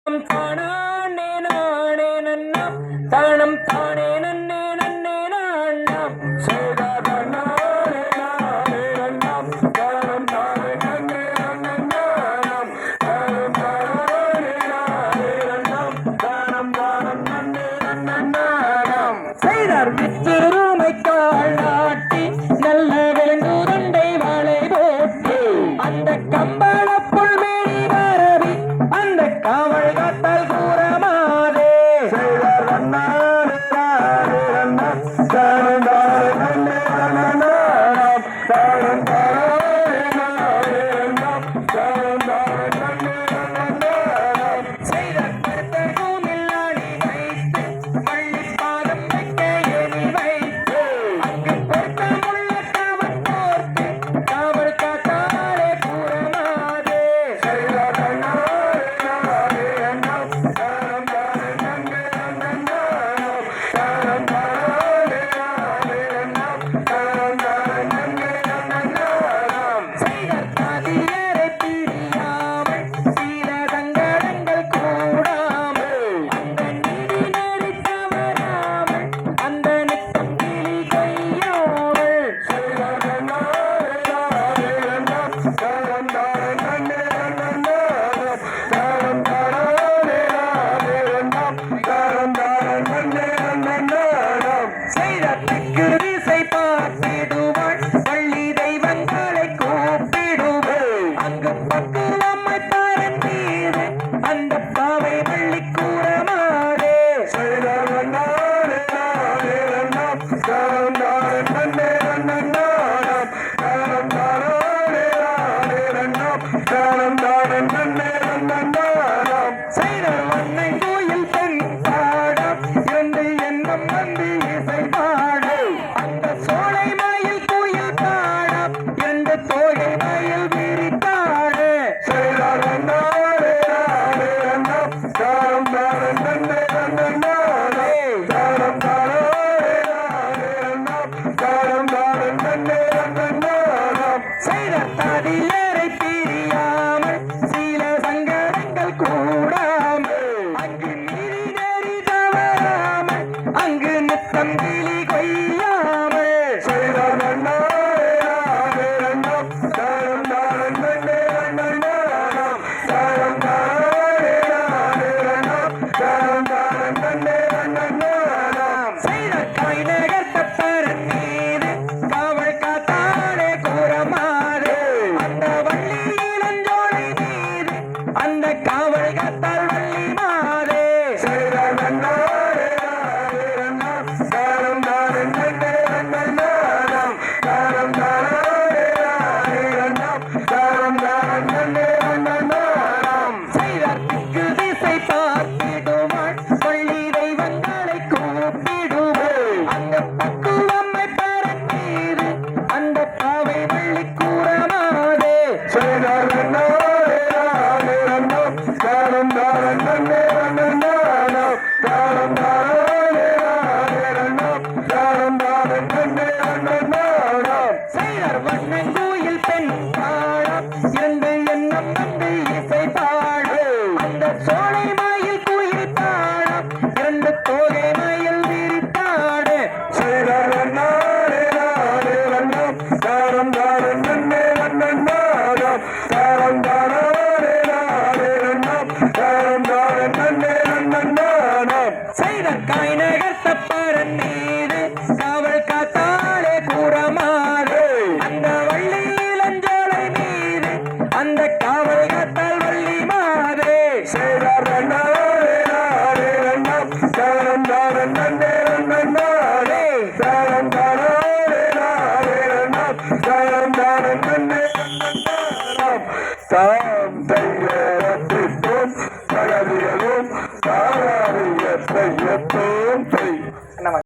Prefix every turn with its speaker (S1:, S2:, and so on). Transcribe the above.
S1: தானே நானே நன்னா தானம் தானே நன்னே நன்னே நாண்ணாம் சேதாதனானே நானே நன்னாம் தானம் தானே நன்னே நன்னே நாணாம் தானம் தானே நானே நன்னாம் தானம் தானம் நன்னே நன்னே நாணாம் செய்தார் வித்திருமை காளாட்டி நல்ல விலங்குதண்டை வாழை போட்டு அந்த கம்பளப்புள் மேடி வரவி அந்த காவல் காத்தால் கூறமாதே செய்தார் நன்னாரே நானே நன்னாம் தானம் தானே நன்னே நன்னே நாணாம் தானம் தானே நானே நன்னாம் தானம் தானே நன்னே நன்னே நாணாம் செய்தார் கருத்த கூமில்லாடி வைத்து வள்ளிப்பாதம் வைக்க எரி வைத்து அங்கு பொருத்தமுள்ள காவல் போர்த்து காவல் காத்தாலே கூறமாதே செய்தார் நன்னாரே நானே நன்னாம் தானம் தானே நன்னே நன்னே நாணாம் தானம் தானே நானே நன்னாம் தானம் தானே நன்னே நன்னே நாணாம் செய்தார் காதியரை பிரியாமல் சீல சங்கடங்கள் கூடாமல் அந்த நீதி நெறி தவறாமல் அந்த நித்தம் கிளி கொய்யாமல் செய்தார் நன்னாரே நானே நன்னாம் தானம் தானே நன்னே நன்னே நாணாம் தானம் தானே நானே நன்னாம் தானம் தானே நன்னே நன்னே நாணாம் செய்தார் தெற்கு திசை பார்த்திடுவாள் பள்ளி தெய்வங்களை கூப்பிடுவாள் அங்கு பக்குவம்மை பரந்தீது அந்த பாவை வள்ளி கூறமாதே செய்தார் நன்னாரே நானே நன்னாம் தானம் தானே நன்னே நன்னே நாணாம் தானம் தானே நானே நன்னாம் தானம் தானே நன்னே நன்னே நாணாம் செய்தார் வண்ணை கோயில் பெண் பாடம் இரண்டு எண்ணம் நந்தி இசை பாடு அந்த சோலை மயில் கோயில் பாடம் இரண்டு தோகை மயில் விரித்தாடு செய்தார் நன்னாரே நானே நன்னாம் தானம் தானே நன்னே நன்னே நாணாம் தானம் தானே நானே நன்னாம் தானம் தானே நன்னே நன்னே நாணாம் செய்தார் தாதியரை பிரியாமல் சீல சங்கடங்கள் கூடாமல் அங்கு நீதி நெறி தவறாமல் அங்கு நித்தம் கிளி கொய்யாமல் செய்தார் நன்னாரே நானே நன்னாம் தானம் தானே நன்னே நன்னே நாணாம் தானம் தானே நானே நன்னாம் தானம் தானே நன்னே நன்னே நாணாம் செய்தார் காய்நகர் தப்பரன் மீது காவல் காத்தாலே கூறமாதே அந்த வள்ளி இளஞ்சோலை மீது அந்த காவல் காத்தால் வள்ளி மாதே செய்தார் நன்னாரே நானே நன்னாம் தானம் தானே நன்னே நன்னே நாணாம் தானம் தானே நானே நன்னாம் தானம் தானே நன்னே நன்னே நாணாம் செய்தார் திக்கு திசை பார்த்திடுவாள் பள்ளி தெய்வங்களை கூப்பிடுவாள் அந்த பக்குவம்மை பரந்தீது அந்த பாவை வள்ளி கூறமாதே செய்தார் நன்னாரே நானே நன்னாம் தானம் தானே நன்னே நன்னே நாணாம் தானம் தானே நானே நன்னாம் தானம் தானே நன்னே நன்னே நாணாம் செய்தார் வண்ணங்கோயில் பெண் பாடம் இரண்டு எண்ணம் நந்தி இசை பாடு அந்த சோலை மயில் கோயில் பாடம் இரண்டு தோகை மயில் விரித்தாடு செய்தார் நன்னாரே நானே நன்னாம் தானம் தானே நன்னே நன்னே நாணாம் தானம் தானே நானே நன்னாம் தானம் தானே நன்னே நன்னே நாணாம் செய்தார் காய்நகர் தப்பரன் மீது காவல் காத்தாலே கூறமாதே அந்த வள்ளி இளஞ்சோலை மீது அந்த காவல் காத்தால் வள்ளி மாதே செய்தார் நன்னாரே நானே நன்னாம் தானம் தானே நன்னே நன்னே நாணாம் தானம் தானே நானே நன்னாம் தானம் தானே நன்னே நன்னே நாணாம்